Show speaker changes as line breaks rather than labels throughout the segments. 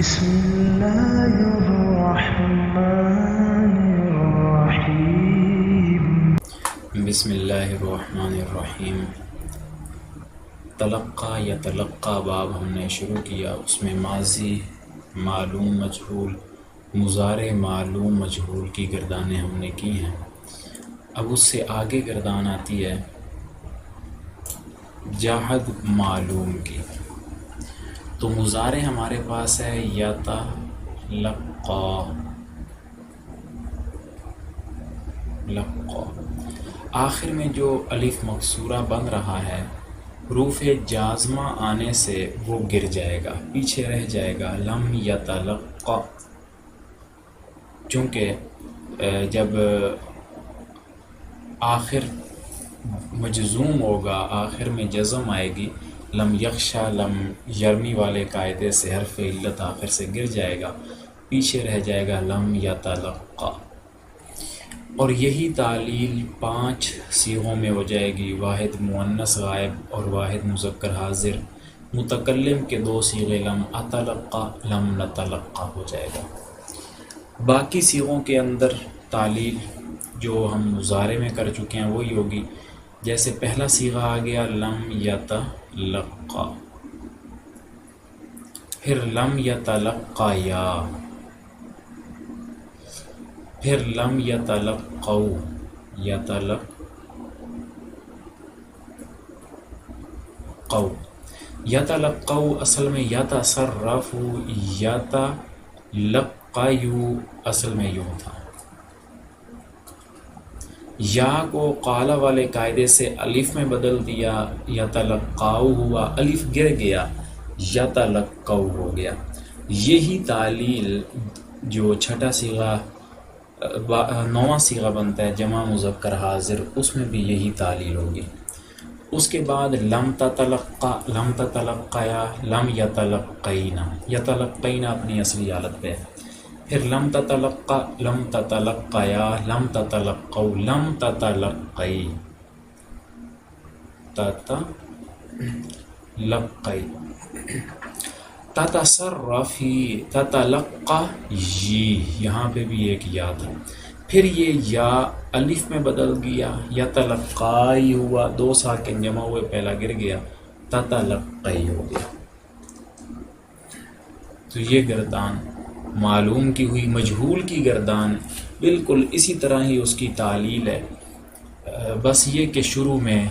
بسم اللہ الرحمن الرحیم
بسم اللہ الرحمن الرحیم۔ تلقا یا تلقا باب ہم نے شروع کیا، اس میں ماضی معلوم مجہول، مضارع معلوم مجہول کی گردانیں ہم نے کی ہیں۔ اب اس سے آگے گردان آتی ہے جاہد معلوم کی۔ تو مضارع ہمارے پاس ہے یتلقا، لقا، آخر میں جو الف مکسورہ بن رہا ہے حروف جازمہ آنے سے وہ گر جائے گا، پیچھے رہ جائے گا لم یتلقا، چونکہ جب آخر مجزوم ہوگا، آخر میں جزم آئے گی، لم یخشا لم یرمی والے قاعدے سے حرف علت آخر سے گر جائے گا، پیچھے رہ جائے گا لم یتلقا۔ اور یہی تعلیل 5 صیغوں میں ہو جائے گی، واحد مؤنث غائب اور واحد مذکر حاضر، متکلم کے 2 صیغے لم اتلقا لم نتلقا ہو جائے گا۔ باقی صیغوں کے اندر تعلیل جو ہم مضارع میں کر چکے ہیں وہی ہوگی، جیسے پہلا صیغہ آ گیا لم یتلقا، پھر لم یتلقیا، پھر لم یتلقو، یتلقو اصل میں یتصرف، یتلقیو اصل میں یوں تھا۔ یا کو قال والے قاعدے سے الف میں بدل دیا، یتلقاؤ ہوا، الف گر گیا، یتلقو ہو گیا۔ یہی تعلیل جو چھٹا صیغہ 9واں صیغہ بنتا ہے جمع مذکر حاضر، اس میں بھی یہی تعلیل ہوگی۔ اس کے بعد لم تتلقا، لم تتلقیا، لم یتلقینا، یتلقینا اپنی اصلی حالت پہ، پھر لم تتلقا، لم تتلقیا، لم تتلقو، لم تتلقی، تتلقی، تتصرفی، تتلقا، یہاں پہ بھی ایک یا تھا، پھر یہ یا الف میں بدل گیا، یتلقائی ہوا، 2 ساکن جمع ہوئے، پہلا گر گیا، تتلقی ہو گیا۔ تو یہ گردان معلوم کی ہوئی۔ مجہول کی گردان بالکل اسی طرح ہی اس کی تعلیل ہے، بس یہ کہ شروع میں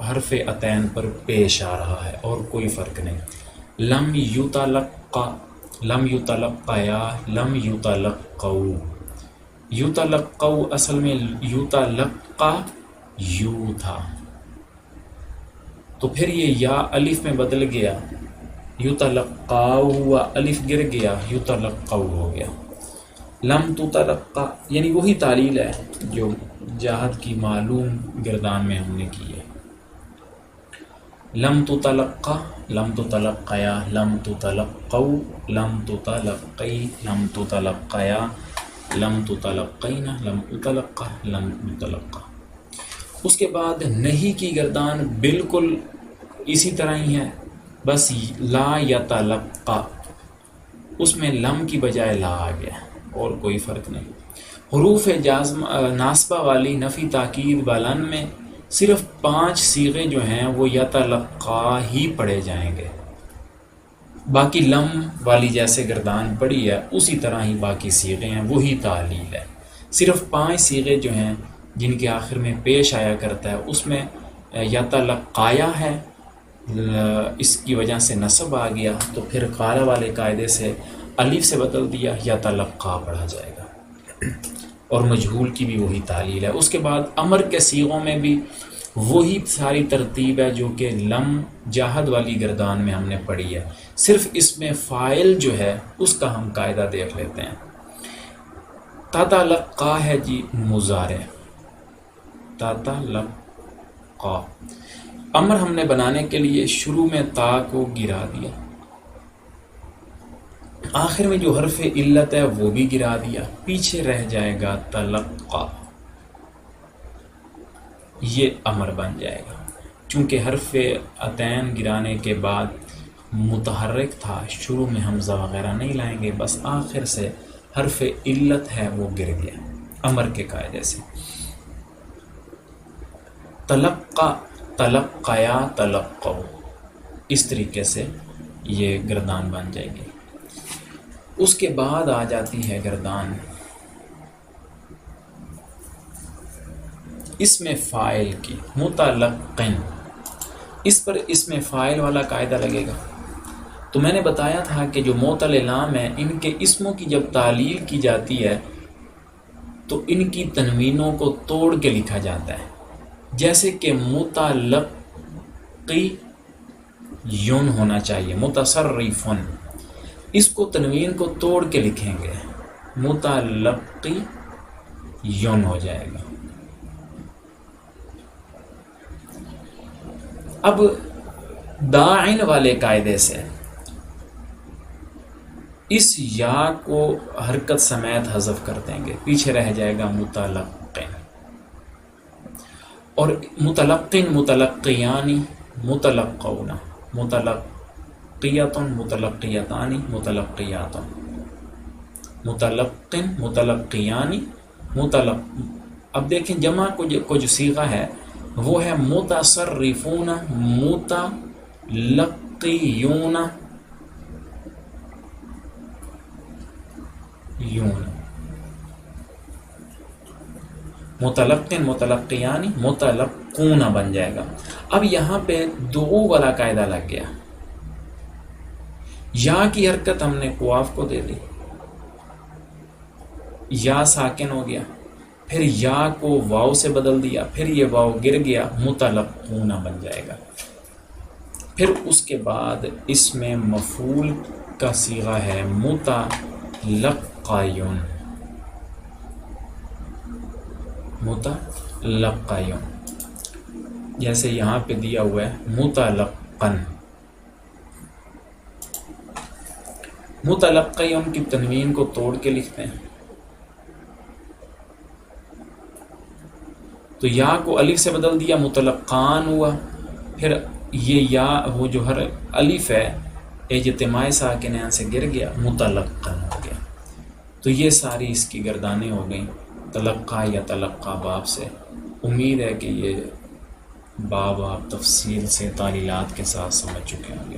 حرف عطین پر پیش آ رہا ہے اور کوئی فرق نہیں۔ لم یتلقا، لم یتلقیا، لم یتلقو، یتلقو اصل میں یتلقا یو تھا، تو پھر یہ یا الف میں بدل گیا، یتلقاؤ ہوا، الف گر گیا، یتلقو ہو گیا۔ لم تتلقا یعنی وہی تعلیل ہے جو جاہد کی معلوم گردان میں ہم نے کی ہے۔ لم تتلقا، لم تتلقیا، لم تتلقو، لم تتلقی، لم تتلقیا، لم تتلقینا، لم اتلقا، لم اتلقا۔ اس کے بعد نہیں کی گردان بالکل اسی طرح ہی ہے، بس لا یتلقا، اس میں لم کی بجائے لا آ گیا اور کوئی فرق نہیں۔ حروف جازمہ ناصبہ والی نفی تاکید بلن میں صرف 5 صیغے جو ہیں وہ یتلقا ہی پڑھے جائیں گے، باقی لم والی جیسے گردان پڑی ہے اسی طرح ہی باقی صیغے ہیں، وہی تعلیل ہے۔ صرف 5 صیغے جو ہیں جن کے آخر میں پیش آیا کرتا ہے اس میں یتلقایا ہے، اس کی وجہ سے نصب آ گیا، تو پھر قال والے قاعدے سے الف سے بدل دیا، یتلقا پڑھا جائے گا، اور مجہول کی بھی وہی تعلیل ہے۔ اس کے بعد امر کے صیغوں میں بھی وہی ساری ترتیب ہے جو کہ لم جاہد والی گردان میں ہم نے پڑھی ہے، صرف اس میں فاعل جو ہے اس کا ہم قاعدہ دیکھ لیتے ہیں۔ تتلقا ہے جی مضارع، تتلقا، امر ہم نے بنانے کے لیے شروع میں تا کو گرا دیا، آخر میں جو حرف علت ہے وہ بھی گرا دیا، پیچھے رہ جائے گا تلقا، یہ امر بن جائے گا، چونکہ حرف عطین گرانے کے بعد متحرک تھا، شروع میں حمزہ وغیرہ نہیں لائیں گے، بس آخر سے حرف علت ہے وہ گر گیا امر کے قاعدے سے۔ تلقا، تلقیا، تلقو، اس طریقے سے یہ گردان بن جائے گی۔ اس کے بعد آ جاتی ہے گردان اسم فاعل کی، متلقن، اس پر اسم فاعل والا قاعدہ لگے گا۔ تو میں نے بتایا تھا کہ جو معتل لام ہے ان کے اسموں کی جب تعلیل کی جاتی ہے تو ان کی تنوینوں کو توڑ کے لکھا جاتا ہے، جیسے کہ متلقی یون ہونا چاہیے، متصرفن، اس کو تنوین کو توڑ کے لکھیں گے، متلقی یون ہو جائے گا۔ اب داعن والے قاعدے سے اس یا کو حرکت سمیت حذف کر دیں گے، پیچھے رہ جائے گا متلقن، اور متلقن، متلقیانی، متلقون، متلقیتن، متلقیتانی، متلقیاتن، متلقن، متلقیانی، اب دیکھیں جمع کو جو صیغہ ہے وہ ہے متصرفون، متلقیون، یون، متلقن، متلقیانی، متلقون بن جائے گا۔ اب یہاں پہ دعو والا قاعدہ لگ گیا، یا کی حرکت ہم نے قواف کو دے دی، یا ساکن ہو گیا، پھر یا کو واو سے بدل دیا، پھر یہ واو گر گیا، متلقون بن جائے گا۔ پھر اس کے بعد اس میں مفعول کا صیغہ ہے متلقیون، متلقیون، جیسے یہاں پہ دیا ہوا ہے متلقن، متلقیون کی تنوین کو توڑ کے لکھتے ہیں، تو یا کو الف سے بدل دیا، متلقان ہوا، پھر یہ یا وہ جو ہر الف ہے اجتماع ساکنین سے گر گیا، متلقن ہو گیا۔ تو یہ ساری اس کی گردانیں ہو گئیں تلقا یا تلقا باب سے۔ امید ہے کہ یہ باب آپ تفصیل سے تعلیلات کے ساتھ سمجھ چکے ہوں گے۔